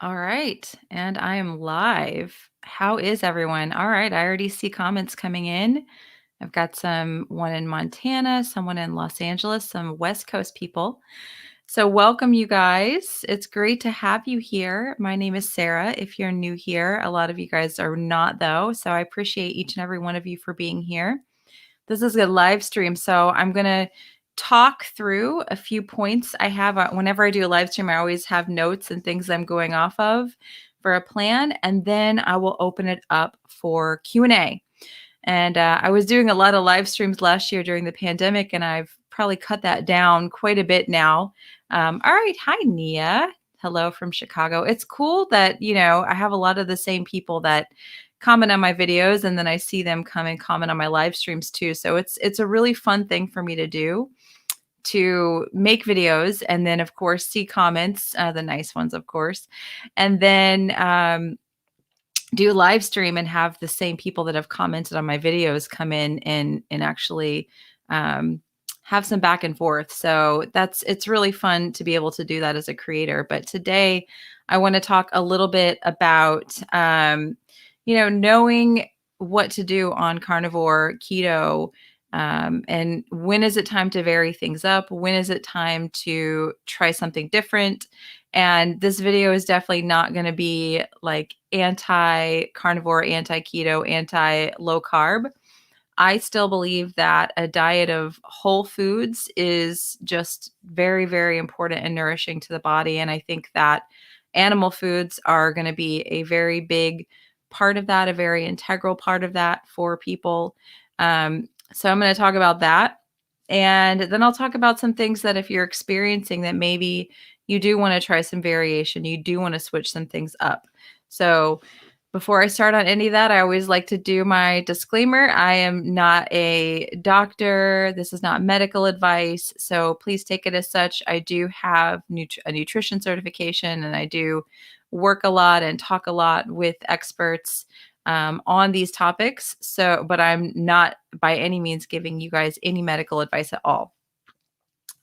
All right. And I am live. How is everyone? All right. I already see comments coming in. I've got one in Montana, someone in Los Angeles, some West Coast people. So, welcome, you guys. It's great to have you here. My name is Sarah. If you're new here, a lot of you guys are not, though. So, I appreciate each and every one of you for being here. This is a live stream, so I'm going to talk through a few points I have. Whenever I do a live stream, I always have notes and things I'm going off of for a plan, and then I will open it up for Q&A. And I was doing a lot of live streams last year during the pandemic, and I've probably cut that down quite a bit now. All right. Hi, Nia. Hello from Chicago. It's cool that, I have a lot of the same people that comment on my videos, and then I see them come and comment on my live streams too. So it's a really fun thing for me to do, to make videos and then, of course, see comments, the nice ones, of course, and then do live stream and have the same people that have commented on my videos come in and actually have some back and forth. So it's really fun to be able to do that as a creator. But today I want to talk a little bit about, knowing what to do on carnivore, keto, and when is it time to vary things up? When is it time to try something different? And this video is definitely not going to be like anti-carnivore, anti-keto, anti-low carb. I still believe that a diet of whole foods is just very, very important and nourishing to the body. And I think that animal foods are going to be a very big part of that, a very integral part of that for people. So I'm going to talk about that. And then I'll talk about some things that if you're experiencing that maybe you do want to try some variation, you do want to switch some things up. So before I start on any of that, I always like to do my disclaimer. I am not a doctor. This is not medical advice. So please take it as such. I do have a nutrition certification, and I do work a lot and talk a lot with experts on these topics. But I'm not by any means giving you guys any medical advice at all.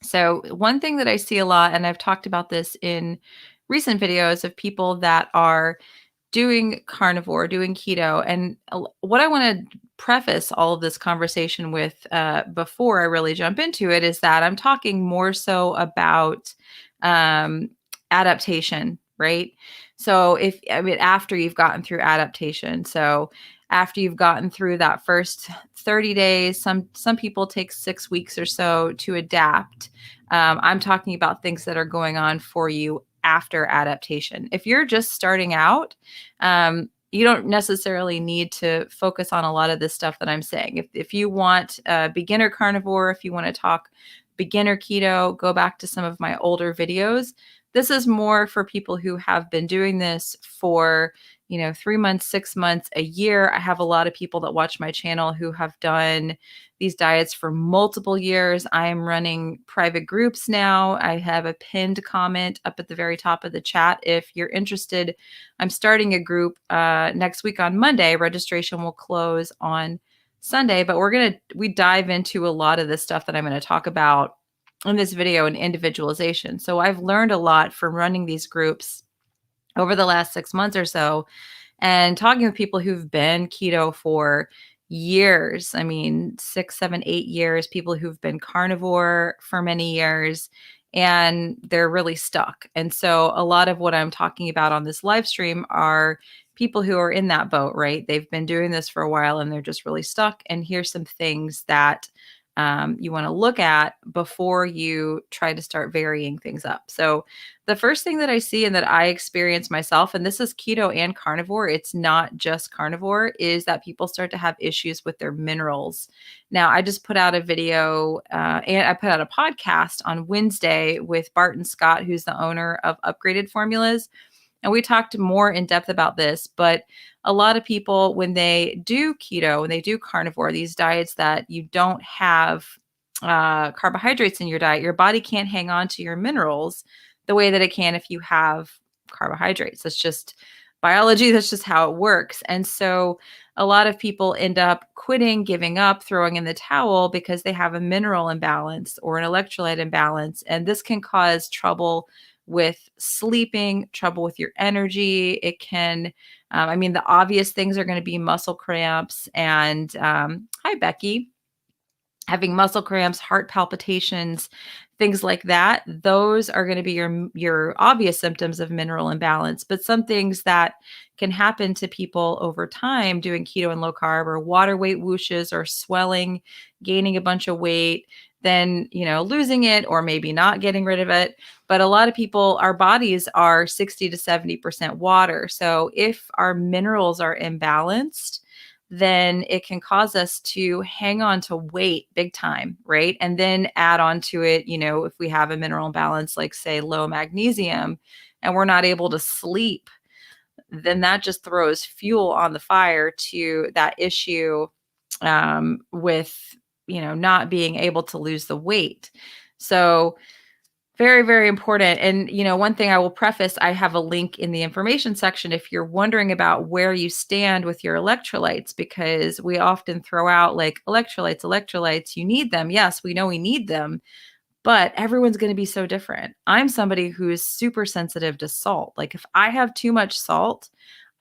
So one thing that I see a lot, and I've talked about this in recent videos of people that are doing carnivore, doing keto. And what I want to preface all of this conversation with before I really jump into it is that I'm talking more so about adaptation, right? So after you've gotten through adaptation. So after you've gotten through that first 30 days, some people take 6 weeks or so to adapt. I'm talking about things that are going on for you after adaptation. If you're just starting out, you don't necessarily need to focus on a lot of this stuff that I'm saying. If you want beginner carnivore, if you want to talk beginner keto, go back to some of my older videos. This is more for people who have been doing this for 3 months, 6 months, a year. I have a lot of people that watch my channel who have done these diets for multiple years. I am running private groups now. I have a pinned comment up at the very top of the chat. If you're interested, I'm starting a group next week on Monday. Registration will close on Sunday, but we dive into a lot of this stuff that I'm going to talk about in this video in individualization. So I've learned a lot from running these groups over the last 6 months or so, and talking with people who've been keto for years. I mean, 6, 7, 8 years, people who've been carnivore for many years, and they're really stuck. And so a lot of what I'm talking about on this live stream are people who are in that boat, right? They've been doing this for a while and they're just really stuck. And here's some things that you want to look at before you try to start varying things up. So the first thing that I see and that I experience myself, and this is keto and carnivore, it's not just carnivore, is that people start to have issues with their minerals. Now, I just put out a video and I put out a podcast on Wednesday with Barton Scott, who's the owner of Upgraded Formulas. And we talked more in depth about this, but a lot of people, when they do keto, when they do carnivore, these diets that you don't have carbohydrates in your diet, your body can't hang on to your minerals the way that it can if you have carbohydrates. That's just biology. That's just how it works. And so a lot of people end up quitting, giving up, throwing in the towel because they have a mineral imbalance or an electrolyte imbalance. And this can cause trouble with sleeping, trouble with your energy. It can, I mean, the obvious things are going to be muscle cramps and, hi, Becky, having muscle cramps, heart palpitations, things like that. Those are going to be your obvious symptoms of mineral imbalance. But some things that can happen to people over time doing keto and low carb or water weight whooshes or swelling, gaining a bunch of weight, then, losing it or maybe not getting rid of it. But a lot of people, our bodies are 60 to 70% water. So if our minerals are imbalanced, then it can cause us to hang on to weight big time, right? And then add on to it, if we have a mineral imbalance, like say low magnesium, and we're not able to sleep, then that just throws fuel on the fire to that issue, with, not being able to lose the weight. So very, very important. And, one thing I will preface, I have a link in the information section if you're wondering about where you stand with your electrolytes, because we often throw out like electrolytes, you need them. Yes, we know we need them, but everyone's going to be so different. I'm somebody who is super sensitive to salt. Like if I have too much salt,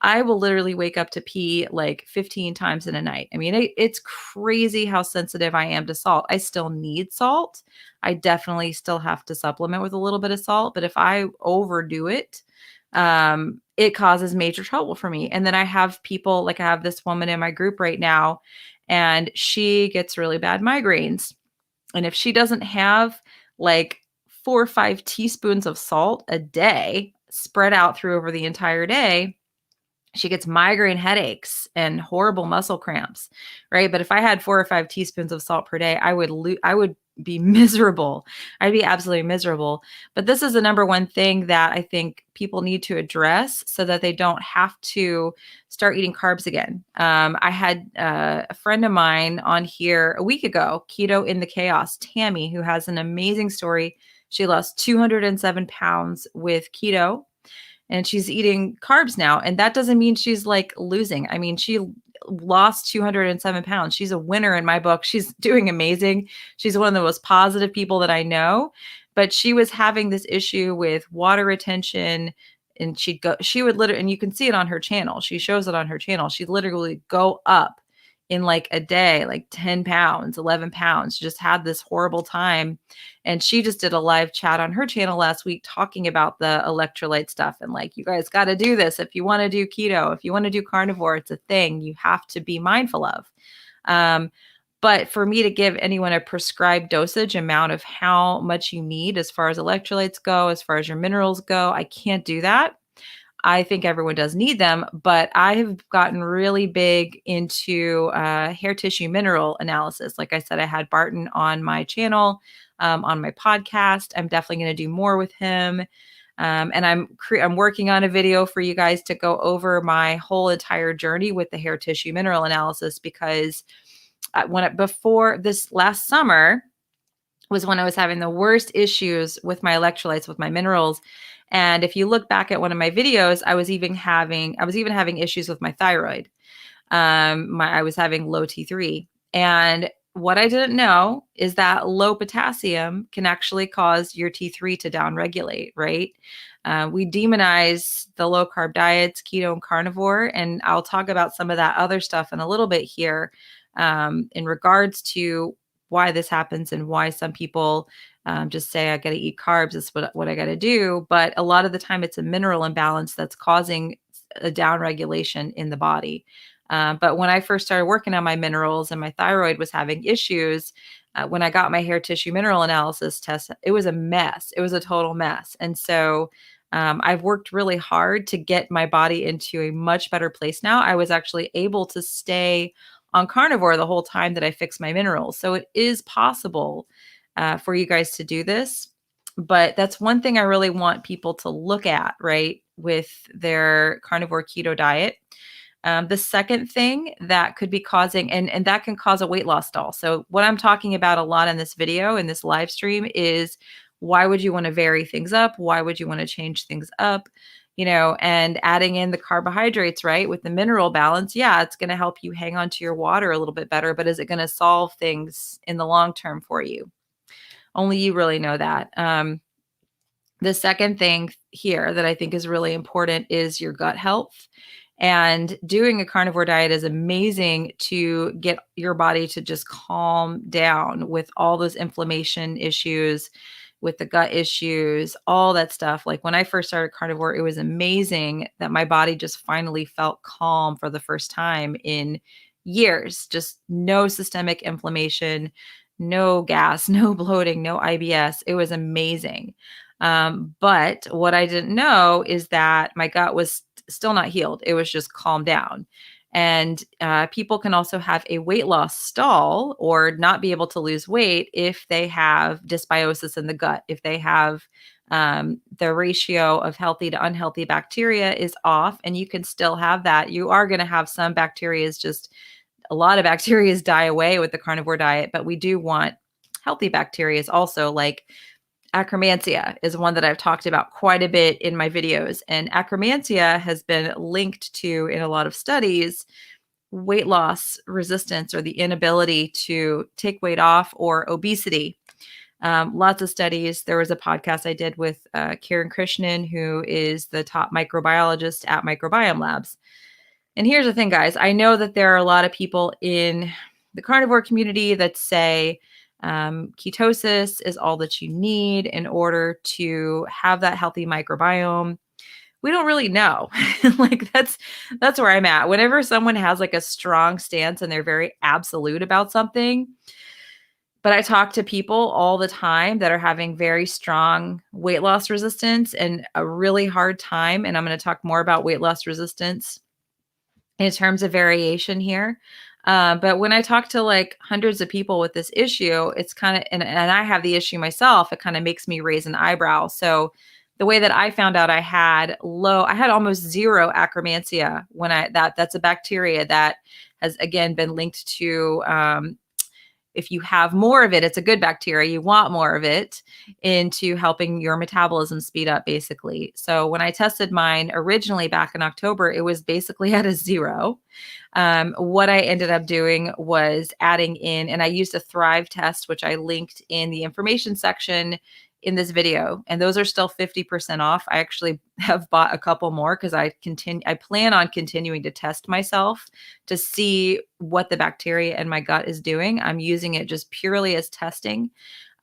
I will literally wake up to pee like 15 times in a night. I mean, it's crazy how sensitive I am to salt. I still need salt. I definitely still have to supplement with a little bit of salt, but if I overdo it, it causes major trouble for me. And then I have people, like I have this woman in my group right now, and she gets really bad migraines. And if she doesn't have like 4 or 5 teaspoons of salt a day spread out through over the entire day, she gets migraine headaches and horrible muscle cramps, right? But if I had 4 or 5 teaspoons of salt per day, I would be miserable. I'd be absolutely miserable. But this is the number one thing that I think people need to address so that they don't have to start eating carbs again. I had a friend of mine on here a week ago, Keto in the Chaos, Tammy, who has an amazing story. She lost 207 pounds with keto, and she's eating carbs now. And that doesn't mean she's like losing. I mean, she lost 207 pounds. She's a winner in my book. She's doing amazing. She's one of the most positive people that I know. But she was having this issue with water retention. And she would literally, and you can see it on her channel. She shows it on her channel. She'd literally go up in like a day, like 10 pounds, 11 pounds, she just had this horrible time. And she just did a live chat on her channel last week talking about the electrolyte stuff. And like, you guys got to do this. If you want to do keto, if you want to do carnivore, it's a thing you have to be mindful of. But for me to give anyone a prescribed dosage amount of how much you need as far as electrolytes go, as far as your minerals go, I can't do that. I think everyone does need them, but I have gotten really big into hair tissue mineral analysis. Like I said, I had Barton on my channel, on my podcast. I'm definitely going to do more with him. And I'm working on a video for you guys to go over my whole entire journey with the hair tissue mineral analysis, because before this last summer was when I was having the worst issues with my electrolytes, with my minerals. And if you look back at one of my videos, I was even having issues with my thyroid. I was having low T3. And what I didn't know is that low potassium can actually cause your T3 to downregulate, right? We demonize the low carb diets, keto and carnivore, and I'll talk about some of that other stuff in a little bit here, in regards to why this happens and why some people just say, I got to eat carbs, is what I got to do. But a lot of the time it's a mineral imbalance that's causing a downregulation in the body. But when I first started working on my minerals and my thyroid was having issues, when I got my hair tissue mineral analysis test, it was a mess. It was a total mess. And so I've worked really hard to get my body into a much better place now. I was actually able to stay on carnivore the whole time that I fixed my minerals. So it is possible for you guys to do this. But that's one thing I really want people to look at, right, with their carnivore keto diet. The second thing that could be causing, and that can cause a weight loss stall. So what I'm talking about a lot in this video, in this live stream, is why would you want to vary things up? Why would you want to change things up? And adding in the carbohydrates, right, with the mineral balance, yeah, it's going to help you hang on to your water a little bit better, but is it going to solve things in the long term for you? Only you really know that. The second thing here that I think is really important is your gut health. And doing a carnivore diet is amazing to get your body to just calm down with all those inflammation issues, with the gut issues, all that stuff. Like when I first started carnivore, it was amazing that my body just finally felt calm for the first time in years. Just no systemic inflammation, no gas, no bloating, no IBS. It was amazing. But what I didn't know is that my gut was still not healed. It was just calmed down. And people can also have a weight loss stall or not be able to lose weight if they have dysbiosis in the gut, if they have the ratio of healthy to unhealthy bacteria is off, and you can still have that. You are going to have some bacteria, just a lot of bacteria die away with the carnivore diet, but we do want healthy bacteria also, like Akkermansia is one that I've talked about quite a bit in my videos. And Akkermansia has been linked to, in a lot of studies, weight loss resistance or the inability to take weight off or obesity. Lots of studies. There was a podcast I did with Karen Krishnan, who is the top microbiologist at Microbiome Labs. And here's the thing, guys. I know that there are a lot of people in the carnivore community that say, ketosis is all that you need in order to have that healthy microbiome. We don't really know. Like that's where I'm at. Whenever someone has like a strong stance and they're very absolute about something, but I talk to people all the time that are having very strong weight loss resistance and a really hard time. And I'm going to talk more about weight loss resistance in terms of variation here. But when I talk to like hundreds of people with this issue, it's kind of, and I have the issue myself, it kind of makes me raise an eyebrow. So the way that I found out I had almost zero Akkermansia when that's a bacteria that has again been linked to, if you have more of it, it's a good bacteria. You want more of it into helping your metabolism speed up, basically. So when I tested mine originally back in October, it was basically at a zero. What I ended up doing was adding in, and I used a Thrive test, which I linked in the information section in this video, and those are still 50% off. I actually have bought a couple more because I plan on continuing to test myself to see what the bacteria in my gut is doing. I'm using it just purely as testing.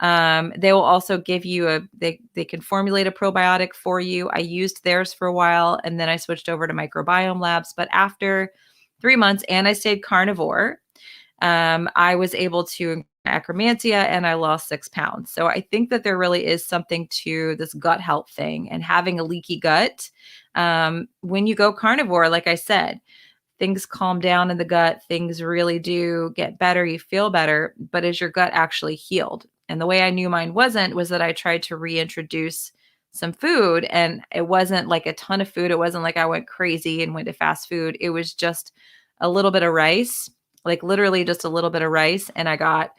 They will also give you they can formulate a probiotic for you. I used theirs for a while and then I switched over to Microbiome Labs, but after 3 months and I stayed carnivore, I was able to Akkermansia and I lost 6 pounds. So I think that there really is something to this gut health thing and having a leaky gut. When you go carnivore, like I said, things calm down in the gut. Things really do get better. You feel better, but is your gut actually healed? And the way I knew mine wasn't was that I tried to reintroduce some food and it wasn't like a ton of food. It wasn't like I went crazy and went to fast food. It was just a little bit of rice, like literally just a little bit of rice. And I got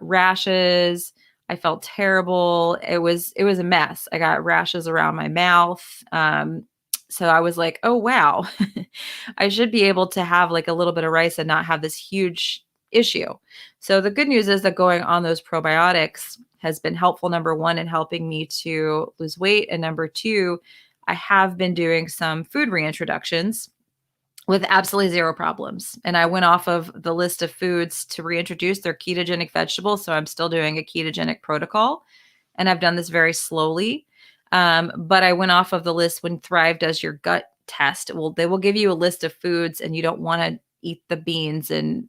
rashes. I felt terrible. It was a mess. I got rashes around my mouth. So I was like, oh, wow, I should be able to have like a little bit of rice and not have this huge issue. So the good news is that going on those probiotics has been helpful, number one, in helping me to lose weight. And number two, I have been doing some food reintroductions with absolutely zero problems. And I went off of the list of foods to reintroduce their ketogenic vegetables. So I'm still doing a ketogenic protocol. And I've done this very slowly. But I went off of the list when Thrive does your gut test. They will give you a list of foods and you don't want to eat the beans and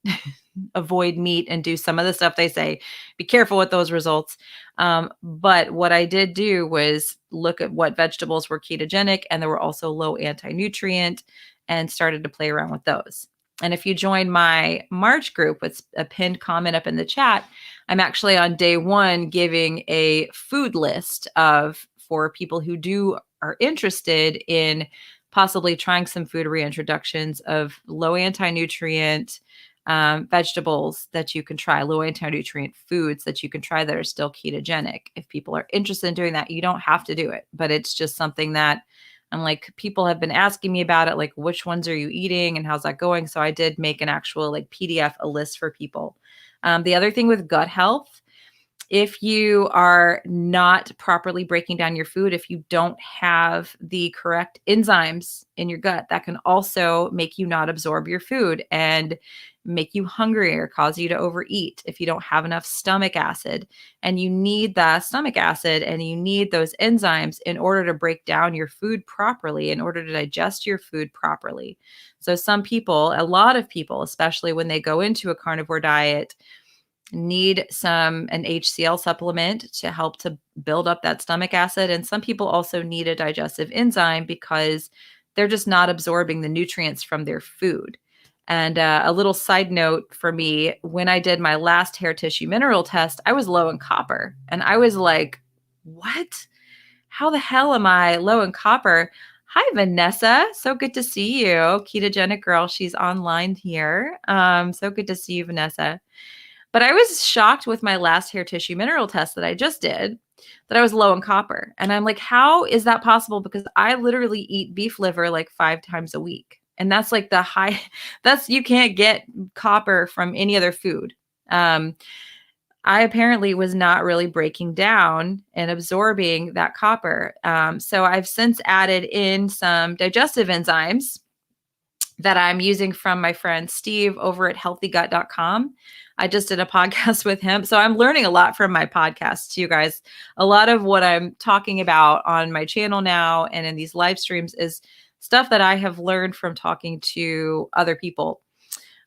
avoid meat and do some of the stuff they say. Be careful with those results. But what I did do was look at what vegetables were ketogenic and there were also low anti-nutrient and started to play around with those. And if you join my March group with a pinned comment up in the chat, I'm actually on day one giving a food list for people who are interested in possibly trying some food reintroductions of low anti-nutrient vegetables that you can try, low anti-nutrient foods that you can try that are still ketogenic. If people are interested in doing that, you don't have to do it, but it's just something that I'm like, people have been asking me about it, like, which ones are you eating and how's that going? So I did make an actual like PDF, a list for people. The other thing with gut health, If you are not properly breaking down your food, if you don't have the correct enzymes in your gut, that can also make you not absorb your food and make you hungrier, cause you to overeat if you don't have enough stomach acid. And you need the stomach acid and you need those enzymes in order to break down your food properly, in order to digest your food properly. So some people, a lot of people, especially when they go into a carnivore diet, need an HCl supplement to help to build up that stomach acid. And some people also need a digestive enzyme because they're just not absorbing the nutrients from their food. And a little side note for me, when I did my last hair tissue mineral test, I was low in copper. And I was like, what? How the hell am I low in copper? Hi, Vanessa. So good to see you. Ketogenic girl. She's online here. So good to see you, Vanessa. But I was shocked with my last hair tissue mineral test that I just did that I was low in copper. And I'm like, how is that possible? Because I literally eat beef liver like 5 times a week. And that's like the high, you can't get copper from any other food. I apparently was not really breaking down and absorbing that copper. So I've since added in some digestive enzymes that I'm using from my friend Steve over at healthygut.com. I just did a podcast with him. So I'm learning a lot from my podcast too, guys. A lot of what I'm talking about on my channel now and in these live streams is stuff that I have learned from talking to other people.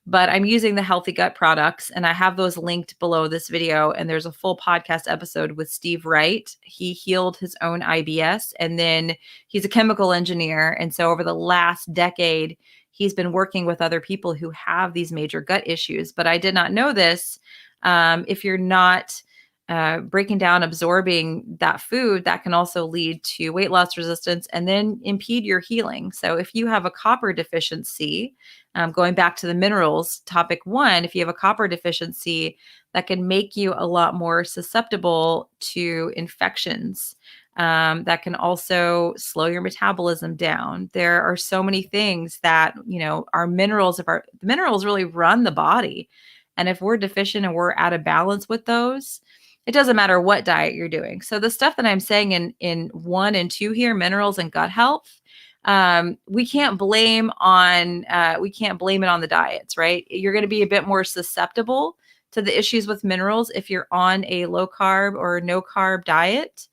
But I'm using the Healthy Gut products, and I have those linked below this video. And there's a full podcast episode with Steve Wright. He healed his own IBS, and then he's a chemical engineer. And so over the last decade, he's been working with other people who have these major gut issues. But I did not know this. If you're not breaking down, absorbing that food, that can also lead to weight loss resistance and then impede your healing. So if you have a copper deficiency, going back to the minerals, topic 1, if you have a copper deficiency, that can make you a lot more susceptible to infections. That can also slow your metabolism down. There are so many things that, our minerals, the minerals really run the body. And if we're deficient and we're out of balance with those, it doesn't matter what diet you're doing. So the stuff that I'm saying in 1 and 2 here, minerals and gut health, we can't blame it on the diets, right? You're going to be a bit more susceptible to the issues with minerals if you're on a low carb or no carb diet.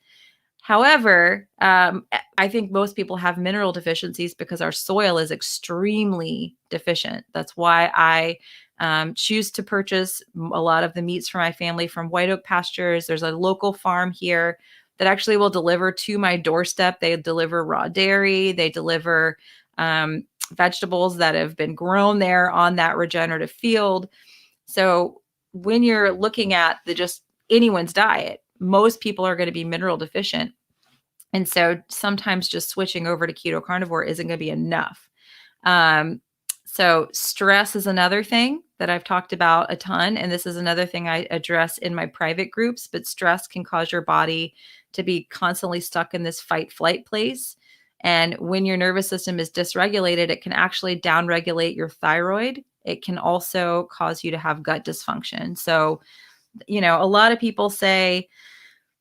However, I think most people have mineral deficiencies because our soil is extremely deficient. That's why I choose to purchase a lot of the meats for my family from White Oak Pastures. There's a local farm here that actually will deliver to my doorstep. They deliver raw dairy. They deliver vegetables that have been grown there on that regenerative field. So when you're looking at just anyone's diet, most people are going to be mineral deficient. And so sometimes just switching over to keto carnivore isn't going to be enough. So stress is another thing that I've talked about a ton. And this is another thing I address in my private groups, but stress can cause your body to be constantly stuck in this fight flight place. And when your nervous system is dysregulated, it can actually downregulate your thyroid. It can also cause you to have gut dysfunction. So, a lot of people say,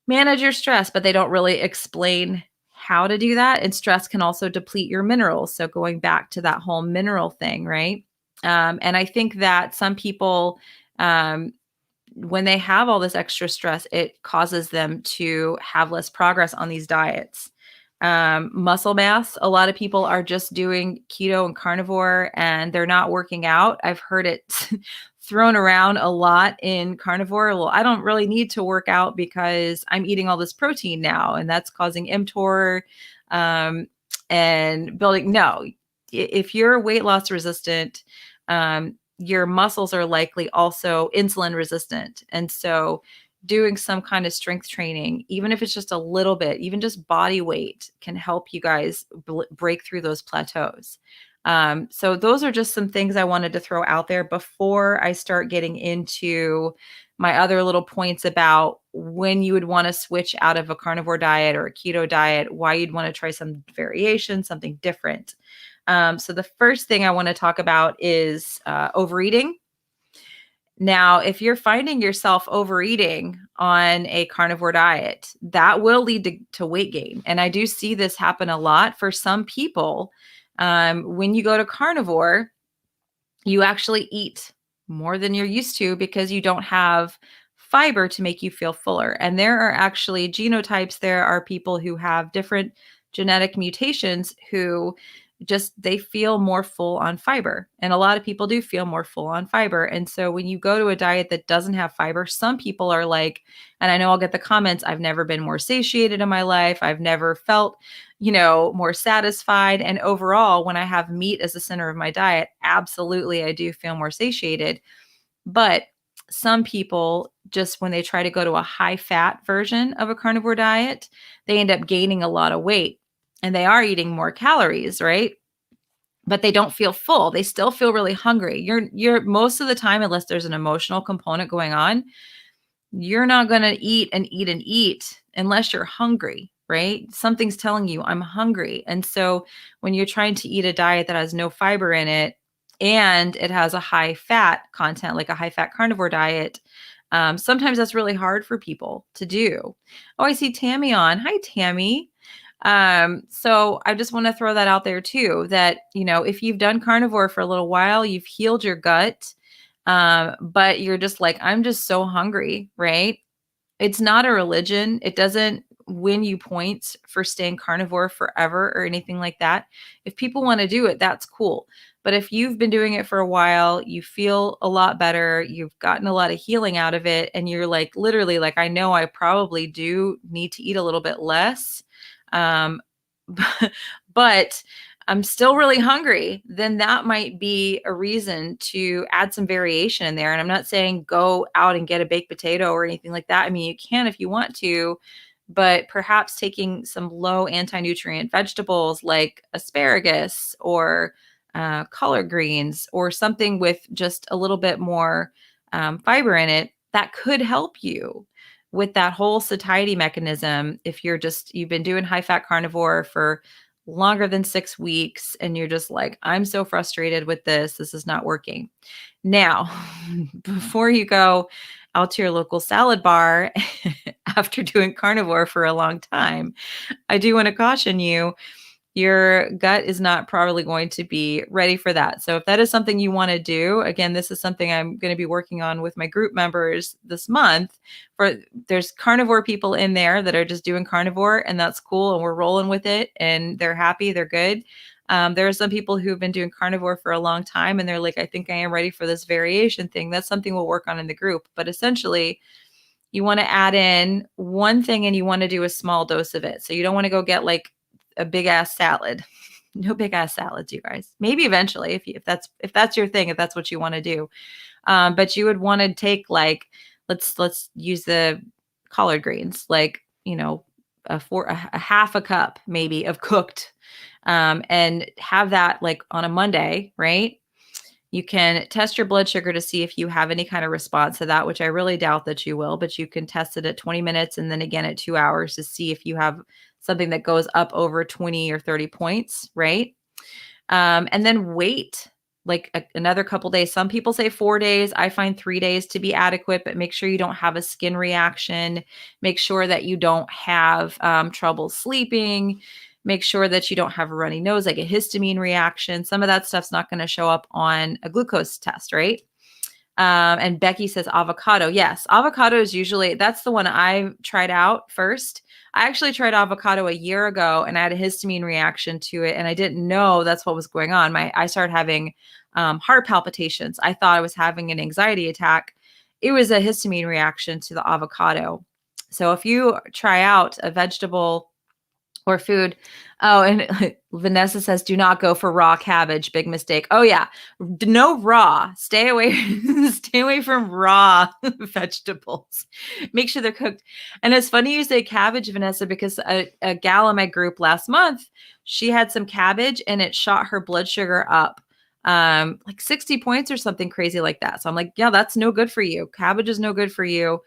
manage your stress, but they don't really explain how to do that. And stress can also deplete your minerals. So going back to that whole mineral thing, right? And I think that some people, when they have all this extra stress, it causes them to have less progress on these diets. Muscle mass, a lot of people are just doing keto and carnivore and they're not working out. I've heard it thrown around a lot in carnivore. Well, I don't really need to work out because I'm eating all this protein now and that's causing mTOR and building. No, if you're weight loss resistant, your muscles are likely also insulin resistant. And so doing some kind of strength training, even if it's just a little bit, even just body weight, can help you guys break through those plateaus. So those are just some things I wanted to throw out there before I start getting into my other little points about when you would want to switch out of a carnivore diet or a keto diet, why you'd want to try some variation, something different. So the first thing I want to talk about is overeating. Now, if you're finding yourself overeating on a carnivore diet, that will lead to weight gain. And I do see this happen a lot for some people. When you go to carnivore, you actually eat more than you're used to because you don't have fiber to make you feel fuller. And there are actually genotypes. There are people who have different genetic mutations who just they feel more full on fiber. And a lot of people do feel more full on fiber. And so when you go to a diet that doesn't have fiber, some people are like, and I know I'll get the comments, I've never been more satiated in my life. I've never felt more satisfied. And overall, when I have meat as the center of my diet, absolutely, I do feel more satiated. But some people, just when they try to go to a high fat version of a carnivore diet, they end up gaining a lot of weight and they are eating more calories, right? But they don't feel full. They still feel really hungry. You're most of the time, unless there's an emotional component going on, you're not going to eat and eat and eat unless you're hungry, right? Something's telling you I'm hungry. And so when you're trying to eat a diet that has no fiber in it and it has a high fat content, like a high fat carnivore diet, sometimes that's really hard for people to do. Oh, I see Tammy on. Hi, Tammy. So I just want to throw that out there too, that, if you've done carnivore for a little while, you've healed your gut, but you're just like, I'm just so hungry, right? It's not a religion. It doesn't win you points for staying carnivore forever or anything like that. If people want to do it, that's cool. But if you've been doing it for a while, you feel a lot better, you've gotten a lot of healing out of it, and you're like, literally, like, I know I probably do need to eat a little bit less. Um, but I'm still really hungry, then that might be a reason to add some variation in there. And I'm not saying go out and get a baked potato or anything like that. I mean, you can if you want to, but perhaps taking some low anti-nutrient vegetables like asparagus or collard greens or something with just a little bit more fiber in it, that could help you with that whole satiety mechanism. If you've been doing high fat carnivore for longer than 6 weeks and you're just like, I'm so frustrated with this is not working. Now, before you go out to your local salad bar after doing carnivore for a long time, I do want to caution you, your gut is not probably going to be ready for that. So if that is something you want to do, again, this is something I'm going to be working on with my group members this month. There's carnivore people in there that are just doing carnivore, and that's cool, and we're rolling with it, and they're happy, they're good. There are some people who've been doing carnivore for a long time, and they're like, I think I am ready for this variation thing. That's something we'll work on in the group. But essentially, you want to add in one thing and you want to do a small dose of it. So you don't want to go get like a big ass salad. No big ass salads, you guys. Maybe eventually, if that's your thing, if that's what you want to do. But you would want to take like, let's use the collard greens, like, a half a cup maybe of cooked, and have that like on a Monday, right? You can test your blood sugar to see if you have any kind of response to that, which I really doubt that you will, but you can test it at 20 minutes and then again at 2 hours to see if you have something that goes up over 20 or 30 points, right? And then wait like another couple days. Some people say 4 days. I find 3 days to be adequate, but make sure you don't have a skin reaction. Make sure that you don't have trouble sleeping. Make sure that you don't have a runny nose, like a histamine reaction. Some of that stuff's not going to show up on a glucose test, right? And Becky says avocado. Yes, avocado is that's the one I tried out first. I actually tried avocado a year ago and I had a histamine reaction to it. And I didn't know that's what was going on. I started having heart palpitations. I thought I was having an anxiety attack. It was a histamine reaction to the avocado. So if you try out a vegetable or food. Oh, and Vanessa says, do not go for raw cabbage. Big mistake. Oh yeah. No raw. Stay away, stay away from raw vegetables. Make sure they're cooked. And it's funny you say cabbage, Vanessa, because a gal in my group last month, she had some cabbage and it shot her blood sugar up like 60 points or something crazy like that. So I'm like, yeah, that's no good for you. Cabbage is no good for you.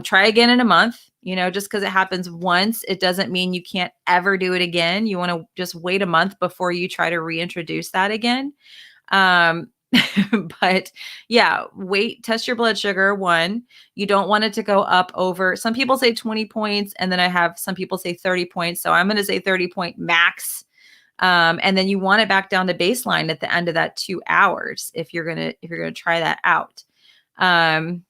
Try again in a month. Just because it happens once, it doesn't mean you can't ever do it again. You want to just wait a month before you try to reintroduce that again. But yeah, test your blood sugar. One, you don't want it to go up over, some people say 20 points, and then I have some people say 30 points. So I'm going to say 30-point max. And then you want it back down to baseline at the end of that 2 hours if you're gonna try that out.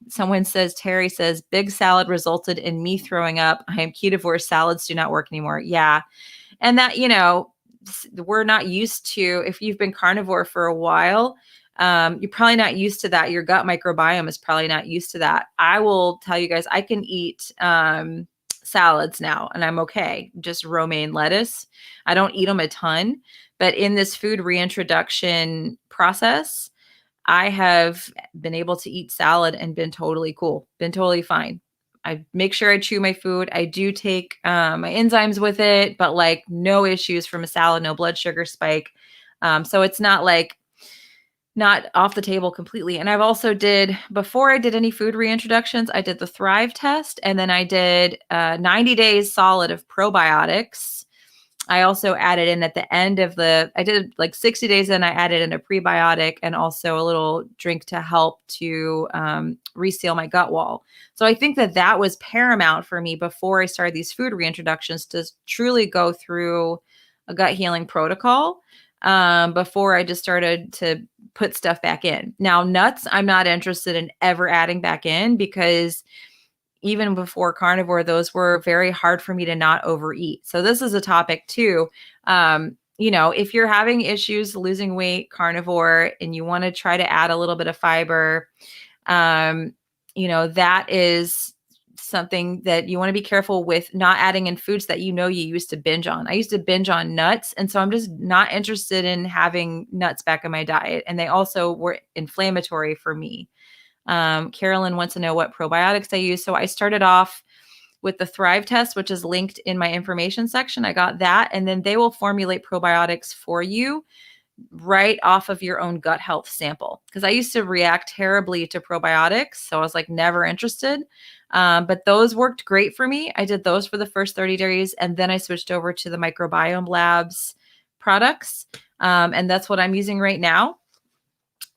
Someone says, Terry says, big salad resulted in me throwing up. I am ketovore. Salads do not work anymore. Yeah. And that, we're not used to, if you've been carnivore for a while, you're probably not used to that. Your gut microbiome is probably not used to that. I will tell you guys, I can eat salads now and I'm okay. Just romaine lettuce. I don't eat them a ton, but in this food reintroduction process, I have been able to eat salad and been totally cool, been totally fine. I make sure I chew my food. I do take my enzymes with it, but like no issues from a salad, no blood sugar spike. So it's not like not off the table completely. And I've also before I did any food reintroductions, I did the Thrive test, and then I did 90 days solid of probiotics. I also added in at the end of I did like 60 days and I added in a prebiotic and also a little drink to help to reseal my gut wall. So I think that was paramount for me before I started these food reintroductions, to truly go through a gut healing protocol before I just started to put stuff back in. Now, nuts, I'm not interested in ever adding back in, because even before carnivore, those were very hard for me to not overeat. So this is a topic too. If you're having issues losing weight carnivore and you want to try to add a little bit of fiber, that is something that you want to be careful with, not adding in foods that you used to binge on. I used to binge on nuts, and so I'm just not interested in having nuts back in my diet. And they also were inflammatory for me. Carolyn wants to know what probiotics I use. So I started off with the Thrive test, which is linked in my information section. I got that, and then they will formulate probiotics for you right off of your own gut health sample. Because I used to react terribly to probiotics, so I was like never interested. But those worked great for me. I did those for the first 30 days, and then I switched over to the Microbiome Labs products, and that's what I'm using right now.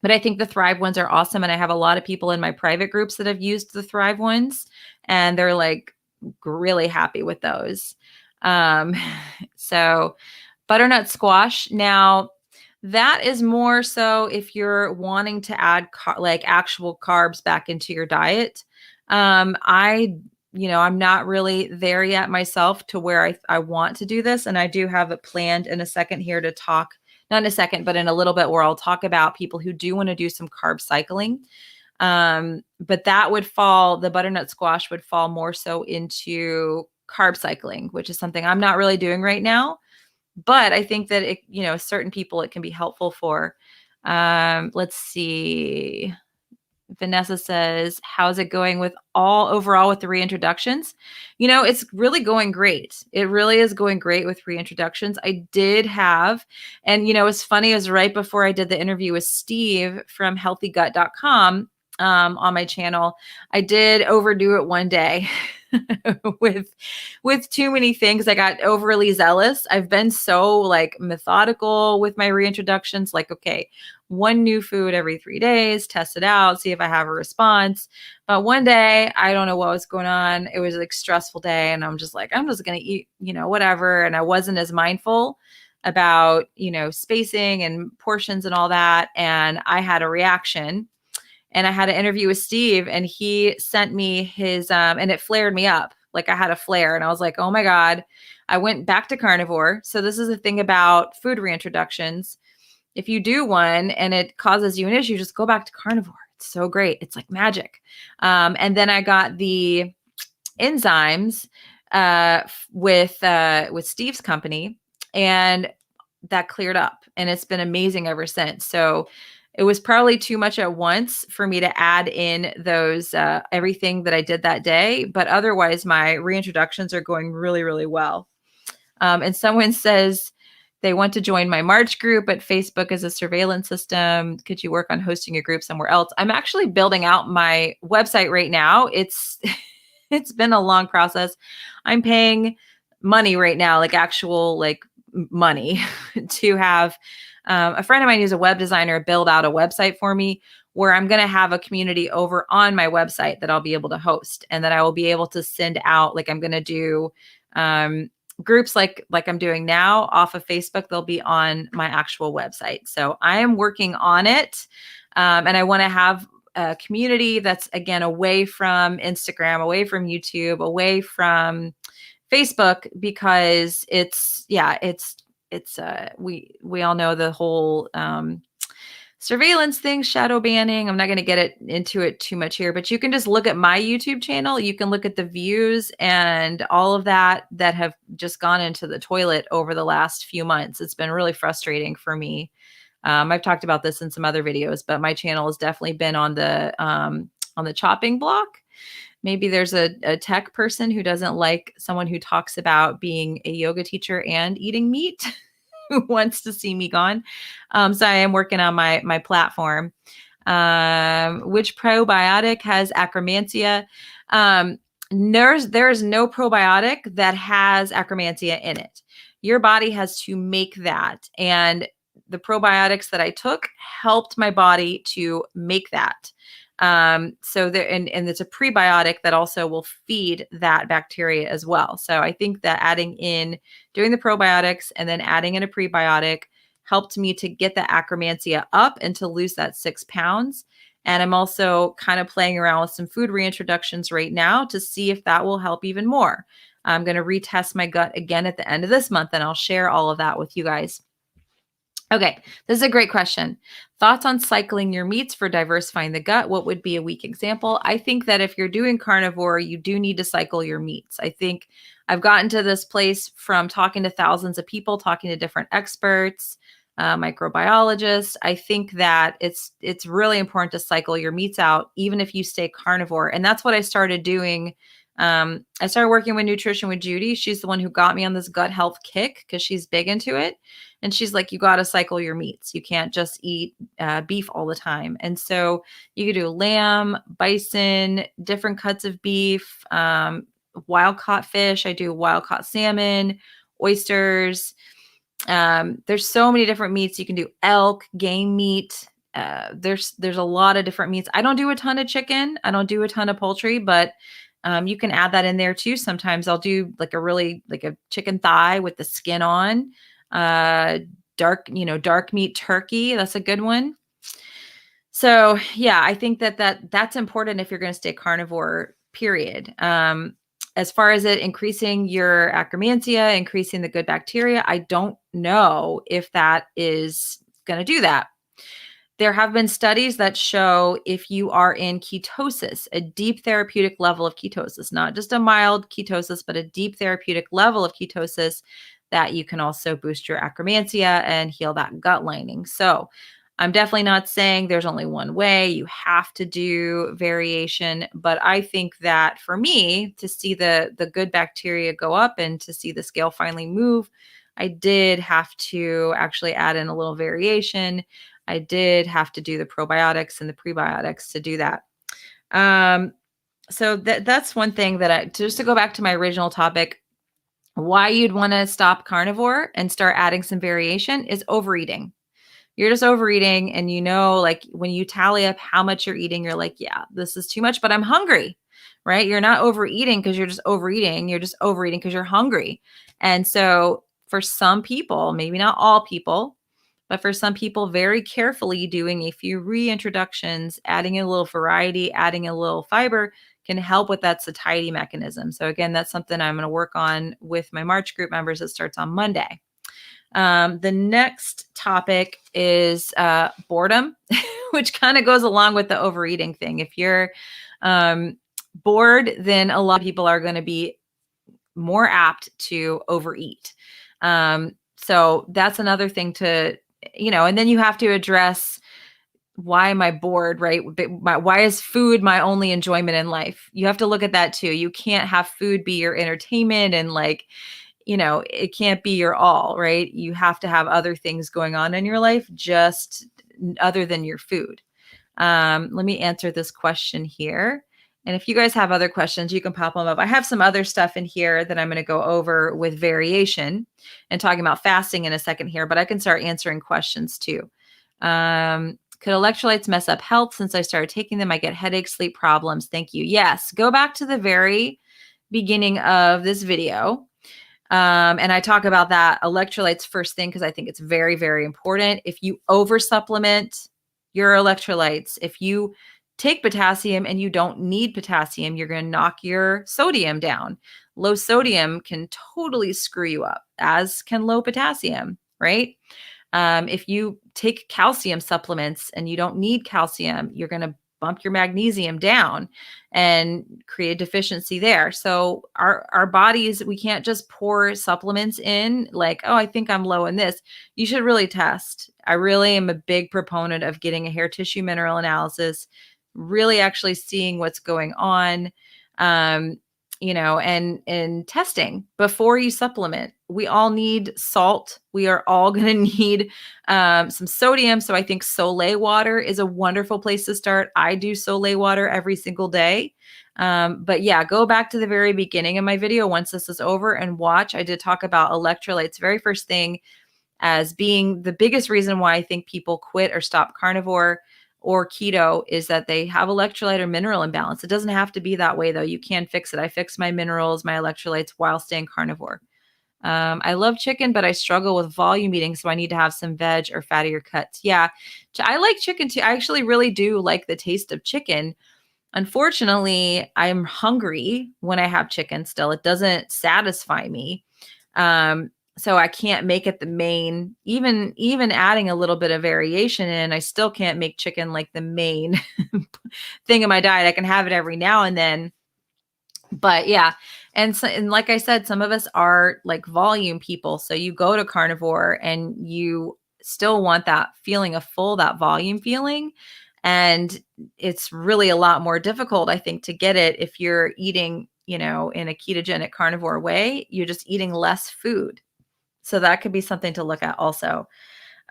But I think the Thrive ones are awesome. And I have a lot of people in my private groups that have used the Thrive ones, and they're like really happy with those. So butternut squash. Now that is more so if you're wanting to add like actual carbs back into your diet. I'm not really there yet myself to where I want to do this. And I do have it planned in a second here to talk, not in a second, but in a little bit, where I'll talk about people who do want to do some carb cycling. But the butternut squash would fall more so into carb cycling, which is something I'm not really doing right now. But I think that certain people it can be helpful for. Let's see. Vanessa says, how's it going overall with the reintroductions? It's really going great. It really is going great with reintroductions. I did have, and it's funny, it was right before I did the interview with Steve from healthygut.com on my channel. I did overdo it one day with too many things. I got overly zealous. I've been so like methodical with my reintroductions, like, okay, one new food every 3 days, test it out, see if I have a response. But one day, I don't know what was going on. It was like stressful day. And I'm just like, I'm just going to eat, whatever. And I wasn't as mindful about, spacing and portions and all that. And I had a reaction. And I had an interview with Steve, and he sent me his, and it flared me up. Like I had a flare, and I was like, oh my God, I went back to carnivore. So this is the thing about food reintroductions. If you do one and it causes you an issue, just go back to carnivore. It's so great. It's like magic. And then I got the enzymes with Steve's company, and that cleared up, and it's been amazing ever since. So it was probably too much at once for me to add in those everything that I did that day, but otherwise my reintroductions are going really, really well. And someone says they want to join my March group, but Facebook is a surveillance system. Could you work on hosting a group somewhere else? I'm actually building out my website right now. It's been a long process. I'm paying money right now, like actual like money to have A friend of mine who's a web designer build out a website for me where I'm going to have a community over on my website that I'll be able to host, and that I will be able to send out, like I'm going to do groups like I'm doing now off of Facebook. They'll be on my actual website. So I am working on it. And I want to have a community that's, again, away from Instagram, away from YouTube, away from Facebook, because we all know the whole surveillance thing, shadow banning. I'm not going to get into it too much here, but you can just look at my YouTube channel. You can look at the views and all of that have just gone into the toilet over the last few months. It's been really frustrating for me. I've talked about this in some other videos, but my channel has definitely been on the chopping block. Maybe there's a tech person who doesn't like someone who talks about being a yoga teacher and eating meat who wants to see me gone. So I am working on my platform. Which probiotic has Akkermansia? There is no probiotic that has Akkermansia in it. Your body has to make that. And the probiotics that I took helped my body to make that. So there, and it's a prebiotic that also will feed that bacteria as well. So I think that doing the probiotics and then adding in a prebiotic helped me to get the Akkermansia up and to lose that 6 pounds. And I'm also kind of playing around with some food reintroductions right now to see if that will help even more. I'm going to retest my gut again at the end of this month, and I'll share all of that with you guys. Okay, this is a great question. Thoughts on cycling your meats for diversifying the gut? What would be a weak example? I think that if you're doing carnivore, you do need to cycle your meats. I think I've gotten to this place from talking to thousands of people, talking to different experts, microbiologists. I think that it's really important to cycle your meats out, even if you stay carnivore. And that's what I started doing. I started working with nutrition with Judy. She's the one who got me on this gut health kick because she's big into it. And she's like, you got to cycle your meats. You can't just eat beef all the time. And so you could do lamb, bison, different cuts of beef, wild caught fish. I do wild caught salmon, oysters. There's so many different meats. You can do elk, game meat. There's a lot of different meats. I don't do a ton of chicken. I don't do a ton of poultry, but you can add that in there too. Sometimes I'll do like a chicken thigh with the skin on. Dark meat turkey. That's a good one. So yeah, I think that's important if you're going to stay carnivore, period. As far as it increasing your Akkermansia, increasing the good bacteria, I don't know if that is going to do that. There have been studies that show if you are in ketosis, a deep therapeutic level of ketosis, not just a mild ketosis, but a deep therapeutic level of ketosis, that you can also boost your Akkermansia and heal that gut lining. So I'm definitely not saying there's only one way. You have to do variation. But I think that for me, to see the good bacteria go up and to see the scale finally move, I did have to actually add in a little variation. I did have to do the probiotics and the prebiotics to do that. So that's one thing that just to go back to my original topic, why you'd want to stop carnivore and start adding some variation is overeating. You're just overeating, and like when you tally up how much you're eating, you're like, yeah, this is too much, but I'm hungry, right? You're not overeating because you're just overeating. You're just overeating because you're hungry. And so for some people, maybe not all people, but for some people, very carefully doing a few reintroductions, adding a little variety, adding a little fiber can help with that satiety mechanism. So again, that's something I'm going to work on with my March group members. It starts on Monday. The next topic is boredom, which kind of goes along with the overeating thing. If you're bored, then a lot of people are going to be more apt to overeat. So that's another thing to, and then you have to address, why am I bored, right? Why is food my only enjoyment in life? You have to look at that too. You can't have food be your entertainment and it can't be your all, right? You have to have other things going on in your life, just other than your food. Let me answer this question here. And if you guys have other questions, you can pop them up. I have some other stuff in here that I'm going to go over with variation and talking about fasting in a second here, but I can start answering questions too. Could electrolytes mess up health? Since I started taking them, I get headaches, sleep problems. Thank you. Yes. Go back to the very beginning of this video. And I talk about that electrolytes first thing, because I think it's very, very important. If you over supplement your electrolytes, if you take potassium and you don't need potassium, you're going to knock your sodium down. Low sodium can totally screw you up, as can low potassium, right? If you take calcium supplements and you don't need calcium, you're going to bump your magnesium down and create a deficiency there. So our bodies, we can't just pour supplements in like, oh, I think I'm low in this. You should really test. I really am a big proponent of getting a hair tissue mineral analysis, really actually seeing what's going on. And testing before you supplement. We all need salt. We are all going to need some sodium. So I think Soleil water is a wonderful place to start. I do Soleil water every single day. But yeah, go back to the very beginning of my video once this is over and watch. I did talk about electrolytes, very first thing, as being the biggest reason why I think people quit or stop carnivore or keto is that they have electrolyte or mineral imbalance. It doesn't have to be that way, though. You can fix it. I fix my minerals, my electrolytes while staying carnivore. I love chicken, but I struggle with volume eating, so I need to have some veg or fattier cuts. Yeah, I like chicken too. I actually really do like the taste of chicken. Unfortunately, I'm hungry when I have chicken still. It doesn't satisfy me. So I can't make it the main, even adding a little bit of variation in, I still can't make chicken like the main thing in my diet. I can have it every now and then. But yeah. And like I said, some of us are like volume people. So you go to carnivore and you still want that feeling of full, that volume feeling. And it's really a lot more difficult, I think, to get it if you're eating, in a ketogenic carnivore way. You're just eating less food. So that could be something to look at also.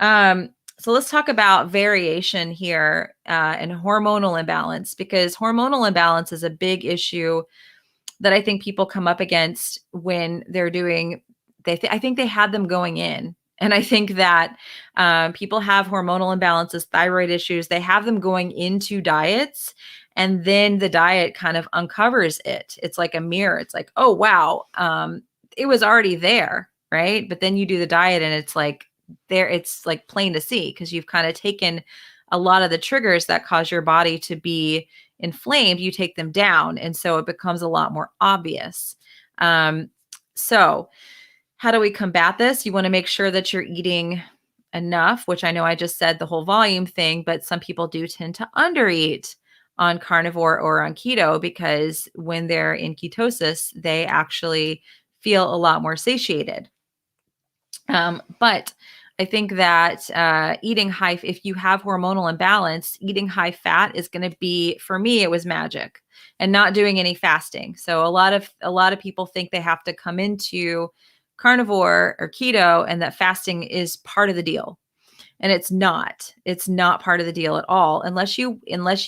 So let's talk about variation here and hormonal imbalance, because hormonal imbalance is a big issue that I think people come up against when they're doing, I think they had them going in. And I think that people have hormonal imbalances, thyroid issues, they have them going into diets, and then the diet kind of uncovers it. It's like a mirror. It's like, oh, wow, it was already there, right? But then you do the diet and it's like it's like plain to see, because you've kind of taken a lot of the triggers that cause your body to be inflamed, you take them down. And so it becomes a lot more obvious. So how do we combat this? You want to make sure that you're eating enough, which I know I just said the whole volume thing, but some people do tend to undereat on carnivore or on keto, because when they're in ketosis, they actually feel a lot more satiated. But I think that eating high, if you have hormonal imbalance, eating high fat is going to be, for me, it was magic, and not doing any fasting. So a lot of people think they have to come into carnivore or keto and that fasting is part of the deal. And it's not part of the deal at all, unless you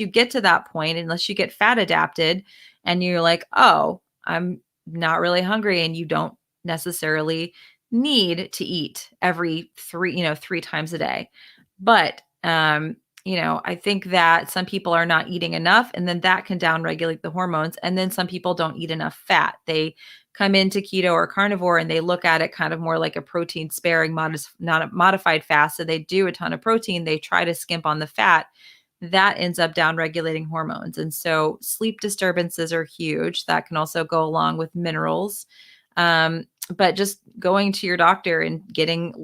get to that point, unless you get fat adapted and you're like, oh, I'm not really hungry, and you don't necessarily need to eat every 3 times a day. But I think that some people are not eating enough, and then that can downregulate the hormones. And then some people don't eat enough fat. They come into keto or carnivore and they look at it kind of more like a protein sparing, not a modified fast. So they do a ton of protein. They try to skimp on the fat. That ends up downregulating hormones. And so sleep disturbances are huge. That can also go along with minerals. But just going to your doctor and getting,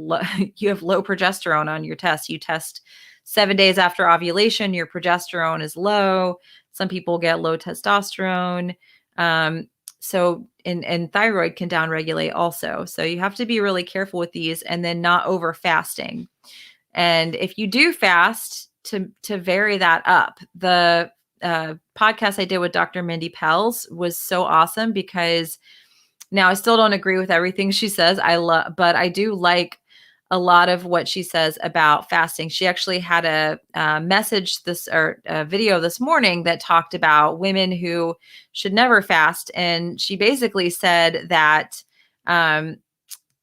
you have low progesterone on your test. You test 7 days after ovulation, your progesterone is low. Some people get low testosterone. So, and thyroid can downregulate also. So you have to be really careful with these, and then not over fasting. And if you do fast, to vary that up. The podcast I did with Dr. Mindy Pels was so awesome, because now I still don't agree with everything she says. But I do like a lot of what she says about fasting. She actually had a message this or a video this morning that talked about women who should never fast. And she basically said that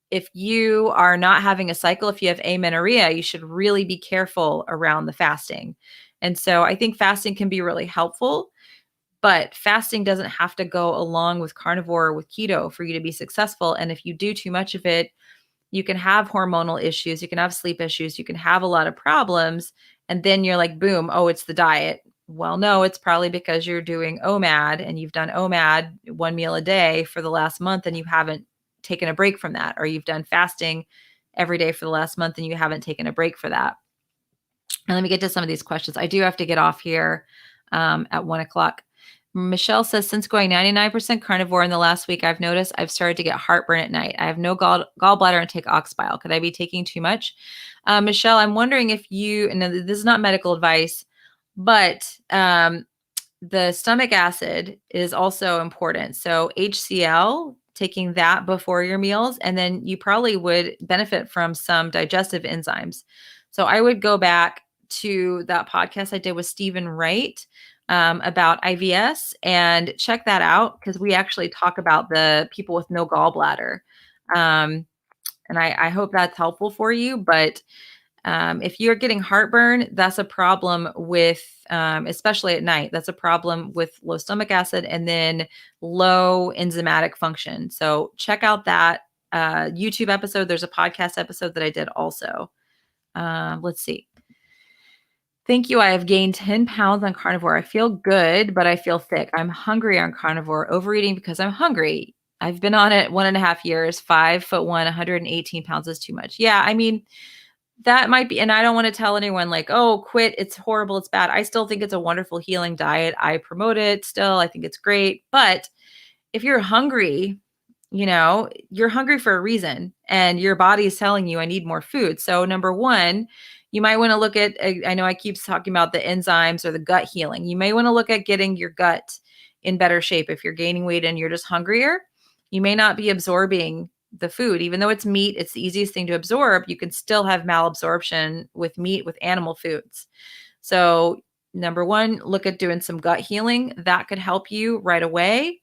if you are not having a cycle, if you have amenorrhea, you should really be careful around the fasting. And so I think fasting can be really helpful, but fasting doesn't have to go along with carnivore or with keto for you to be successful. And if you do too much of it, you can have hormonal issues, you can have sleep issues, you can have a lot of problems. And then you're like, boom, oh, it's the diet. Well, no, it's probably because you're doing OMAD and you've done OMAD 1 meal a day for the last month and you haven't taken a break from that, or you've done fasting every day for the last month and you haven't taken a break for that. And let me get to some of these questions. I do have to get off here at 1 o'clock. Michelle says, since going 99% carnivore in the last week, I've noticed I've started to get heartburn at night. I have no gallbladder and take ox bile. Could I be taking too much? Michelle, I'm wondering if you, and this is not medical advice, but the stomach acid is also important. So HCl, taking that before your meals, and then you probably would benefit from some digestive enzymes. So I would go back to that podcast I did with Stephen Wright about IVS and check that out, because we actually talk about the people with no gallbladder. And I hope that's helpful for you. But if you're getting heartburn, that's a problem with, especially at night, that's a problem with low stomach acid and then low enzymatic function. So check out that YouTube episode. There's a podcast episode that I did also. Let's see. Thank you. I have gained 10 pounds on carnivore. I feel good, but I feel thick. I'm hungry on carnivore, overeating because I'm hungry. I've been on it 1.5 years, 5'1", 118 pounds is too much. Yeah, I mean, that might be, and I don't want to tell anyone like, oh, quit, it's horrible, it's bad. I still think it's a wonderful healing diet. I promote it still. I think it's great. But if you're hungry, you're hungry for a reason and your body is telling you, I need more food. So number one, you might want to look at, I know I keep talking about the enzymes or the gut healing. You may want to look at getting your gut in better shape. If you're gaining weight and you're just hungrier, you may not be absorbing the food. Even though it's meat, it's the easiest thing to absorb. You can still have malabsorption with meat, with animal foods. So number one, look at doing some gut healing. That could help you right away.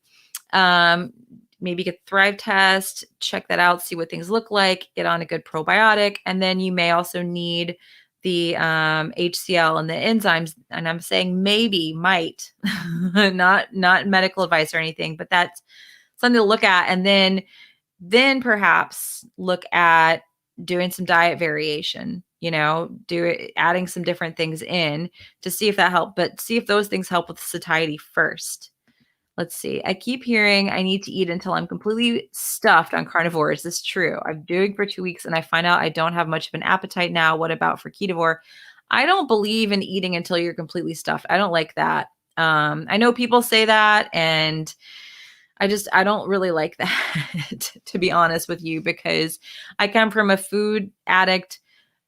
Maybe get the Thrive test, check that out, see what things look like, get on a good probiotic. And then you may also need the HCl and the enzymes. And I'm saying maybe, might, not medical advice or anything, but that's something to look at. And then perhaps look at doing some diet variation, adding some different things in to see if that helps, but see if those things help with satiety first. Let's see. I keep hearing I need to eat until I'm completely stuffed on carnivore. Is this true? I'm doing for 2 weeks and I find out I don't have much of an appetite now. What about for ketovore? I don't believe in eating until you're completely stuffed. I don't like that. I know people say that, and I don't really like that, to be honest with you, because I come from a food addict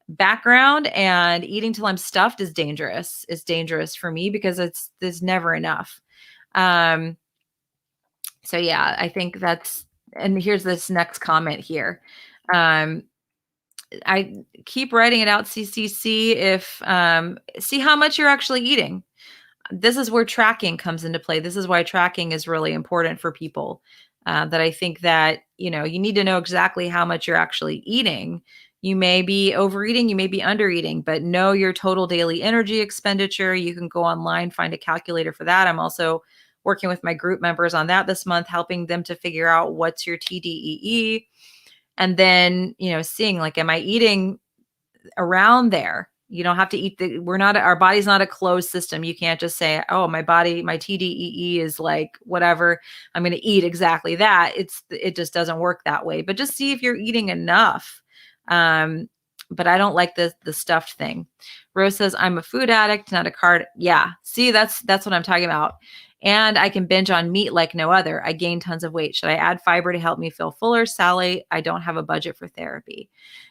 background, and eating till I'm stuffed is dangerous. It's dangerous for me because there's never enough. So yeah, I think and here's this next comment here. I keep writing it out, CCC, if, see how much you're actually eating. This is where tracking comes into play. This is why tracking is really important for people. That I think that, you need to know exactly how much you're actually eating. You may be overeating, you may be undereating, but know your total daily energy expenditure. You can go online, find a calculator for that. I'm also working with my group members on that this month, helping them to figure out what's your TDEE. And then, seeing like, am I eating around there? You don't have to eat our body's not a closed system. You can't just say, oh, my TDEE is like whatever, I'm going to eat exactly that. It just doesn't work that way. But just see if you're eating enough. But I don't like the stuffed thing. Rose says, I'm a food addict, not a card. Yeah. See, that's what I'm talking about. And I can binge on meat like no other. I gain tons of weight. Should I add fiber to help me feel fuller? Sally, I don't have a budget for therapy.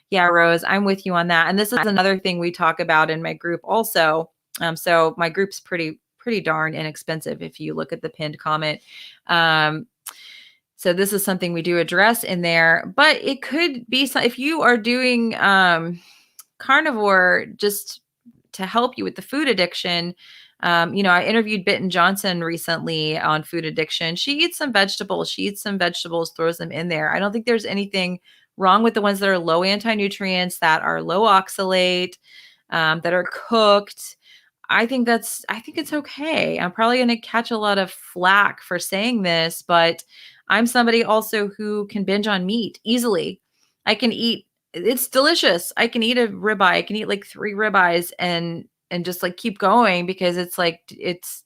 Yeah, Rose, I'm with you on that. And this is another thing we talk about in my group also. So my group's pretty darn inexpensive if you look at the pinned comment. So this is something we do address in there, but it could be if you are doing carnivore just to help you with the food addiction. I interviewed Bitten Johnson recently on food addiction. She eats some vegetables. She eats some vegetables, throws them in there. I don't think there's anything wrong with the ones that are low anti-nutrients, that are low oxalate, that are cooked. I think it's okay. I'm probably going to catch a lot of flack for saying this, but I'm somebody also who can binge on meat easily. I can eat, it's delicious. I can eat a ribeye. I can eat like 3 ribeyes and just like keep going because it's like it's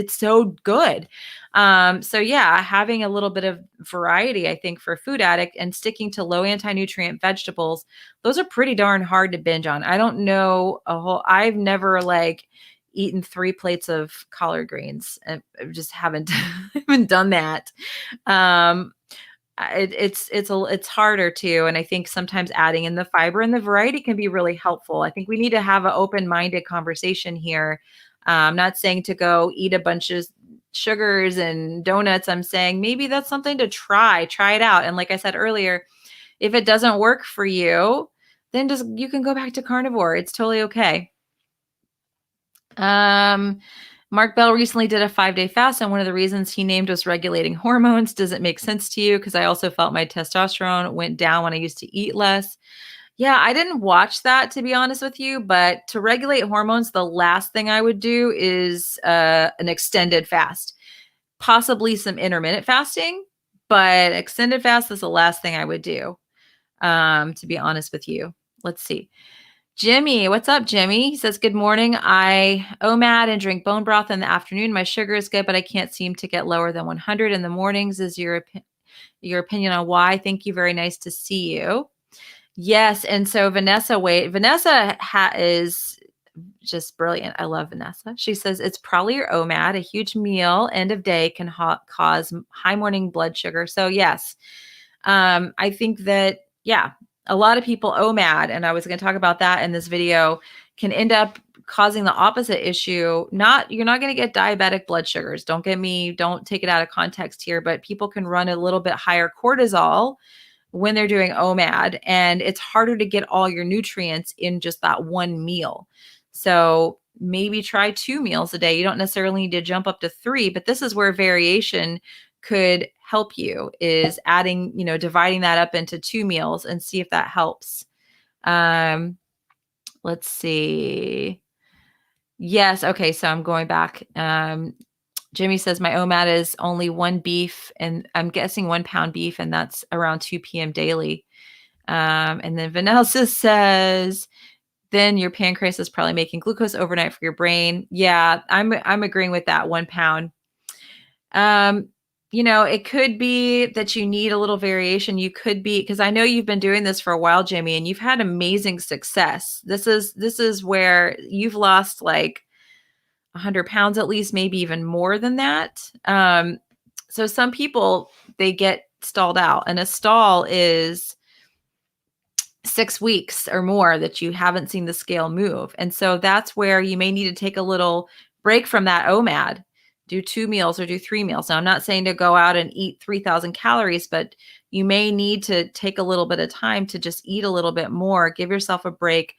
so good. So yeah, having a little bit of variety, I think, for a food addict and sticking to low anti-nutrient vegetables, those are pretty darn hard to binge on. I don't know I've never like eaten 3 plates of collard greens. I just haven't haven't done that. Um, it's harder too, and I think sometimes adding in the fiber and the variety can be really helpful. I think we need to have an open-minded conversation here. I'm not saying to go eat a bunch of sugars and donuts. I'm saying maybe that's something to try it out. And like I said earlier, if it doesn't work for you, then just you can go back to carnivore. It's totally okay. Um, Mark Bell recently did a 5-day fast, and one of the reasons he named was regulating hormones. Does it make sense to you? Because I also felt my testosterone went down when I used to eat less. Yeah, I didn't watch that, to be honest with you, but to regulate hormones, the last thing I would do is an extended fast, possibly some intermittent fasting, but extended fast is the last thing I would do, to be honest with you. Let's see. Jimmy, what's up, Jimmy? He says, good morning. I OMAD and drink bone broth in the afternoon. My sugar is good, but I can't seem to get lower than 100 in the mornings. Is your opinion on why? Thank you. Very nice to see you. Yes. And so Vanessa is just brilliant. I love Vanessa. She says, it's probably your OMAD. A huge meal end of day can cause high morning blood sugar. So yes, I think that, yeah, a lot of people OMAD, and I was going to talk about that in this video, can end up causing the opposite issue. You're not going to get diabetic blood sugars. Don't take it out of context here, but people can run a little bit higher cortisol when they're doing OMAD, and it's harder to get all your nutrients in just that one meal. So maybe try 2 meals a day. You don't necessarily need to jump up to 3, but this is where variation could help you, is adding, dividing that up into 2 meals and see if that helps. Let's see. Yes. Okay. So I'm going back. Jimmy says my OMAD is only 1 beef, and I'm guessing 1 pound beef, and that's around 2 p.m. daily. And then Vanessa says, then your pancreas is probably making glucose overnight for your brain. Yeah, I'm agreeing with that. 1 pound. It could be that you need a little variation. You could be, because I know you've been doing this for a while, Jimmy, and you've had amazing success. This is where you've lost like 100 pounds at least, maybe even more than that. So some people, they get stalled out, and a stall is 6 weeks or more that you haven't seen the scale move. And so that's where you may need to take a little break from that OMAD, do 2 meals or do 3 meals. Now, I'm not saying to go out and eat 3,000 calories, but you may need to take a little bit of time to just eat a little bit more, give yourself a break.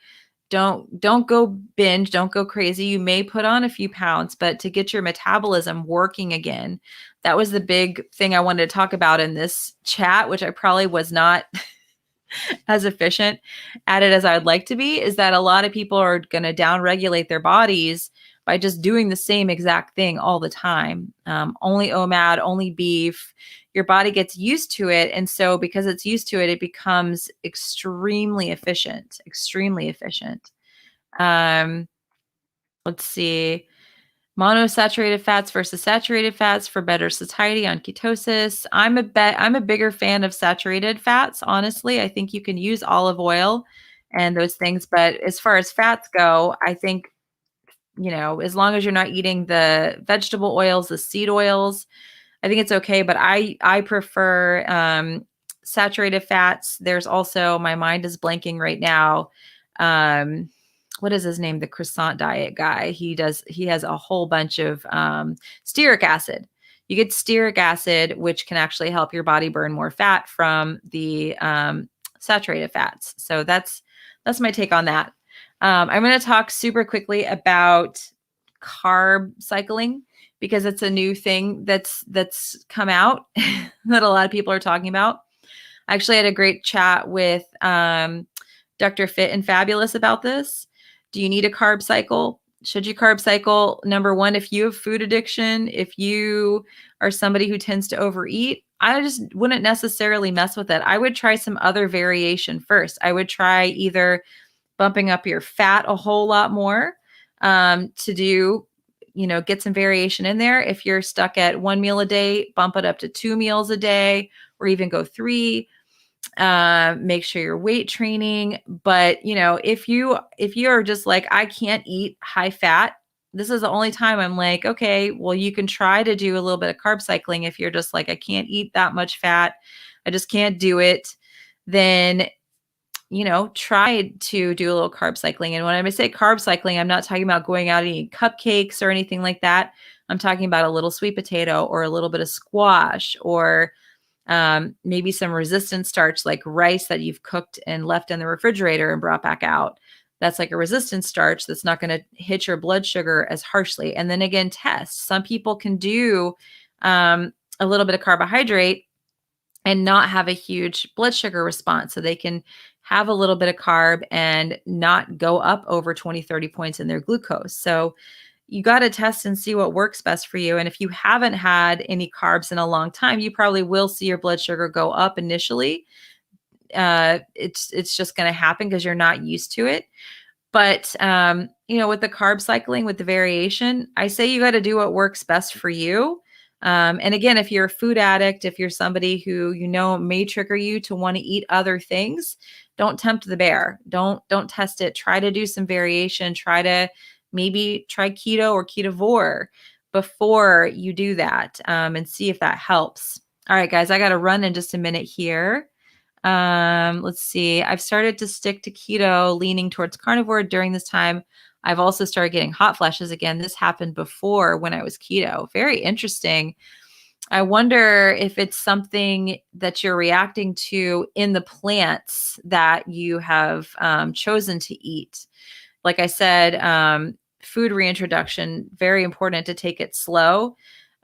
Don't go binge, don't go crazy. You may put on a few pounds, but to get your metabolism working again, that was the big thing I wanted to talk about in this chat, which I probably was not as efficient at it as I would like to be, is that a lot of people are going to downregulate their bodies by just doing the same exact thing all the time. Only OMAD, only beef. Your body gets used to it. And so because it's used to it, it becomes extremely efficient, extremely efficient. Let's see. Monosaturated fats versus saturated fats for better satiety on ketosis. I'm a bigger fan of saturated fats, honestly. I think you can use olive oil and those things, but as far as fats go, I think, as long as you're not eating the vegetable oils, the seed oils, I think it's okay. But I prefer saturated fats. There's also, my mind is blanking right now. What is his name? The croissant diet guy. He has a whole bunch of stearic acid. you get stearic acid, which can actually help your body burn more fat from the saturated fats. So that's my take on that. I'm going to talk super quickly about carb cycling because it's a new thing that's come out that a lot of people are talking about. I actually had a great chat with Dr. Fit and Fabulous about this. Do you need a carb cycle? Should you carb cycle? Number one, if you have food addiction, if you are somebody who tends to overeat, I just wouldn't necessarily mess with it. I would try some other variation first. I would try either bumping up your fat a whole lot more to do, get some variation in there. If you're stuck at 1 meal a day, bump it up to 2 meals a day, or even go 3. Make sure you're weight training. But if you are just like, I can't eat high fat, this is the only time I'm like, okay, well, you can try to do a little bit of carb cycling. If you're just like, I can't eat that much fat, I just can't do it, then try to do a little carb cycling. And when I say carb cycling, I'm not talking about going out and eating cupcakes or anything like that. I'm talking about a little sweet potato or a little bit of squash, or maybe some resistant starch like rice that you've cooked and left in the refrigerator and brought back out. That's like a resistant starch that's not going to hit your blood sugar as harshly. And then again, test. Some people can do a little bit of carbohydrate and not have a huge blood sugar response. So they can have a little bit of carb and not go up over 20, 30 points in their glucose. So you got to test and see what works best for you. And if you haven't had any carbs in a long time, you probably will see your blood sugar go up initially. It's just going to happen because you're not used to it. But, with the carb cycling, with the variation, I say you got to do what works best for you. And again, if you're a food addict, if you're somebody who, may trigger you to want to eat other things, don't tempt the bear. Don't test it. Try to do some variation. Maybe try keto or ketovore before you do that, and see if that helps. All right, guys, I got to run in just a minute here. Let's see. I've started to stick to keto, leaning towards carnivore during this time. I've also started getting hot flashes again. This happened before when I was keto. Very interesting. I wonder if it's something that you're reacting to in the plants that you have chosen to eat. Like I said, food reintroduction, very important to take it slow.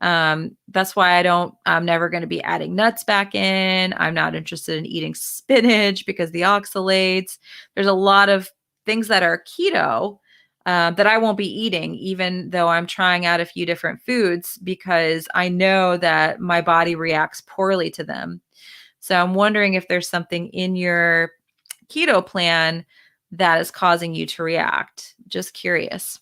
That's why I'm never going to be adding nuts back in. I'm not interested in eating spinach because the oxalates. There's a lot of things that are keto that I won't be eating, even though I'm trying out a few different foods, because I know that my body reacts poorly to them. So I'm wondering if there's something in your keto plan that is causing you to react. Just curious.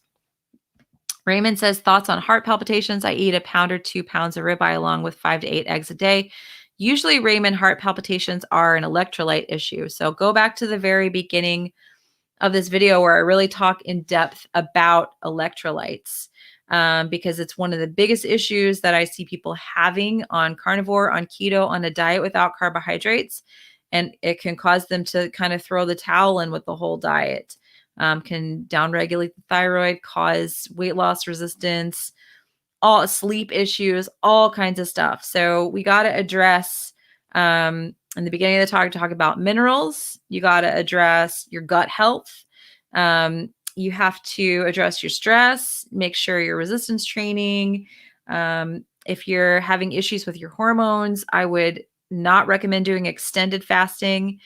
Raymond says, thoughts on heart palpitations. I eat 1 pound or 2 pounds of ribeye along with 5 to 8 eggs a day. Usually, Raymond, heart palpitations are an electrolyte issue. So go back to the very beginning of this video where I really talk in depth about electrolytes, because it's one of the biggest issues that I see people having on carnivore, on keto, on a diet without carbohydrates. And it can cause them to kind of throw the towel in with the whole diet. Can downregulate the thyroid, cause weight loss resistance, all sleep issues, all kinds of stuff. So we got to address, in the beginning of the talk about minerals. You got to address your gut health. You have to address your stress, make sure your resistance training. If you're having issues with your hormones, I would not recommend doing extended fasting,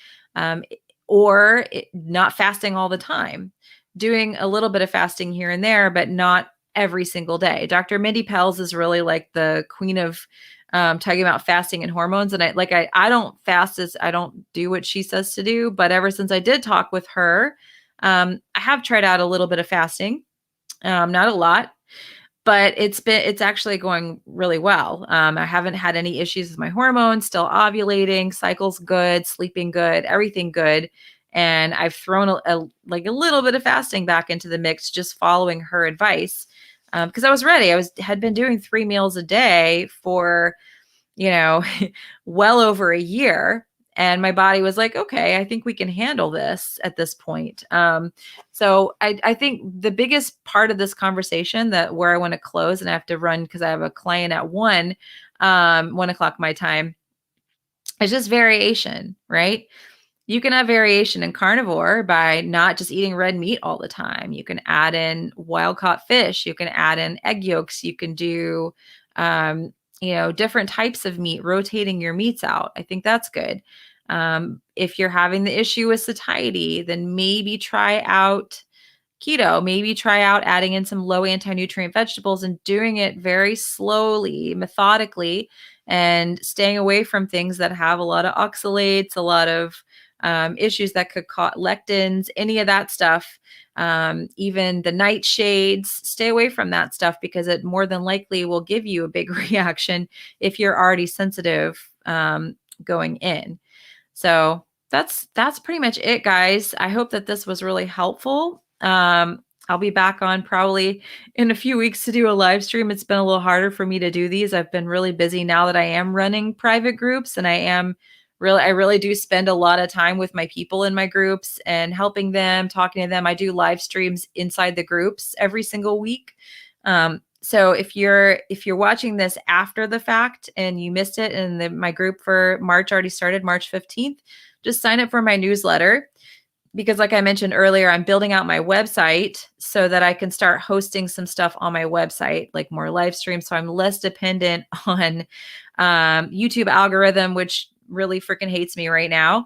or not fasting all the time. Doing a little bit of fasting here and there, but not every single day. Dr. Mindy Pelz is really like the queen of talking about fasting and hormones. And I don't fast, as I don't do what she says to do. But ever since I did talk with her, I have tried out a little bit of fasting, not a lot, but it's actually going really well. I haven't had any issues with my hormones, still ovulating, cycles good, sleeping good, everything good. And I've thrown a little bit of fasting back into the mix, just following her advice. Because I was ready. Had been doing 3 meals a day for, well over a year. And my body was like, okay, I think we can handle this at this point. So I think the biggest part of this conversation, that where I want to close, and I have to run because I have a client at 1 o'clock my time, is just variation, right? You can have variation in carnivore by not just eating red meat all the time. You can add in wild caught fish. You can add in egg yolks. You can do, different types of meat, rotating your meats out. I think that's good. If you're having the issue with satiety, then maybe try out keto. Maybe try out adding in some low anti-nutrient vegetables and doing it very slowly, methodically, and staying away from things that have a lot of oxalates, a lot of issues that could cause lectins, any of that stuff. Even the nightshades, stay away from that stuff because it more than likely will give you a big reaction if you're already sensitive going in. So that's pretty much it, guys. I hope that this was really helpful. I'll be back on probably in a few weeks to do a live stream. It's been a little harder for me to do these. I've been really busy now that I am running private groups, and I really do spend a lot of time with my people in my groups and helping them, talking to them. I do live streams inside the groups every single week. So if you're watching this after the fact and you missed it, and my group for March already started, March 15th, just sign up for my newsletter, because like I mentioned earlier, I'm building out my website so that I can start hosting some stuff on my website, like more live streams. So I'm less dependent on YouTube algorithm, which really freaking hates me right now.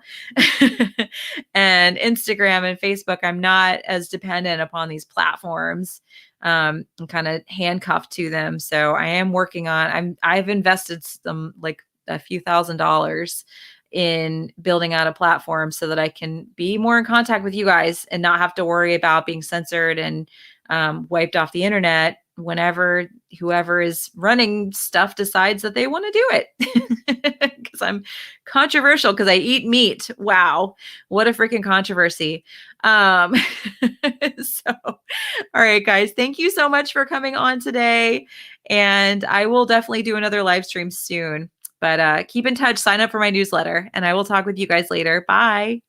And Instagram and Facebook, I'm not as dependent upon these platforms. I'm kind of handcuffed to them. So I am working on, I've invested some, like a few $1,000s in building out a platform so that I can be more in contact with you guys and not have to worry about being censored and wiped off the internet whenever whoever is running stuff decides that they want to do it. Because I'm controversial because I eat meat. Wow. What a freaking controversy. So, all right, guys, thank you so much for coming on today. And I will definitely do another live stream soon. But keep in touch, sign up for my newsletter, and I will talk with you guys later. Bye.